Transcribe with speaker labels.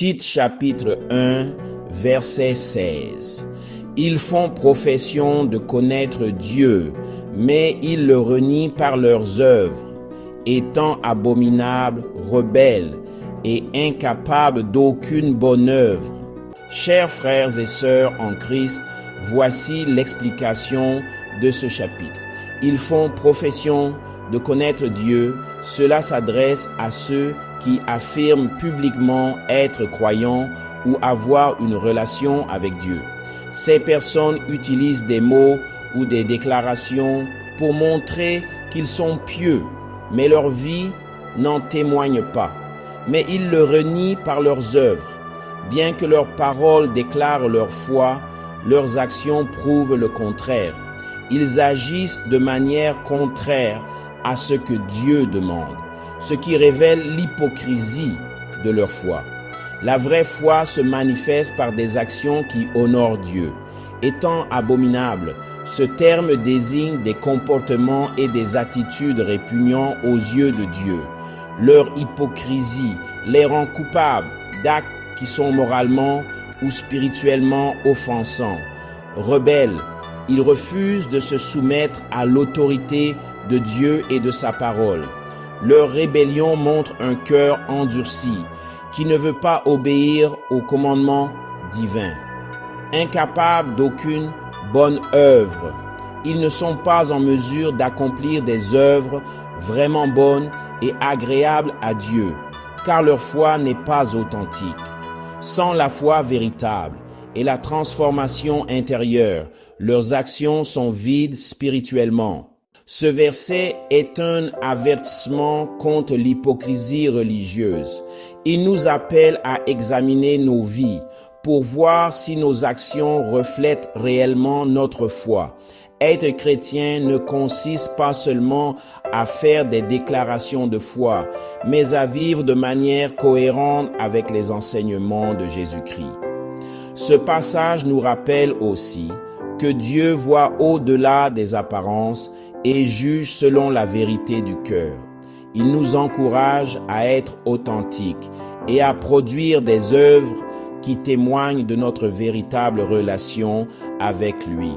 Speaker 1: Tite chapitre 1, verset 16. Ils font profession de connaître Dieu, mais ils le renient par leurs œuvres, étant abominables, rebelles et incapables d'aucune bonne œuvre. Chers frères et sœurs en Christ, voici l'explication de ce chapitre. Ils font profession de connaître Dieu. Cela s'adresse à ceux qui affirment publiquement être croyants ou avoir une relation avec Dieu. Ces personnes utilisent des mots ou des déclarations pour montrer qu'ils sont pieux, mais leur vie n'en témoigne pas. Mais ils le renient par leurs œuvres. Bien que leurs paroles déclarent leur foi, leurs actions prouvent le contraire. Ils agissent de manière contraire à ce que Dieu demande, ce qui révèle l'hypocrisie de leur foi. La vraie foi se manifeste par des actions qui honorent Dieu. Étant abominable, ce terme désigne des comportements et des attitudes répugnants aux yeux de Dieu. Leur hypocrisie les rend coupables d'actes qui sont moralement ou spirituellement offensants. Rebelles, ils refusent de se soumettre à l'autorité de Dieu et de sa parole. Leur rébellion montre un cœur endurci qui ne veut pas obéir aux commandements divins. Incapables d'aucune bonne œuvre, ils ne sont pas en mesure d'accomplir des œuvres vraiment bonnes et agréables à Dieu, car leur foi n'est pas authentique. Sans la foi véritable et la transformation intérieure, leurs actions sont vides spirituellement. Ce verset est un avertissement contre l'hypocrisie religieuse. Il nous appelle à examiner nos vies pour voir si nos actions reflètent réellement notre foi. Être chrétien ne consiste pas seulement à faire des déclarations de foi, mais à vivre de manière cohérente avec les enseignements de Jésus-Christ. Ce passage nous rappelle aussi que Dieu voit au-delà des apparences et juge selon la vérité du cœur. Il nous encourage à être authentiques et à produire des œuvres qui témoignent de notre véritable relation avec lui.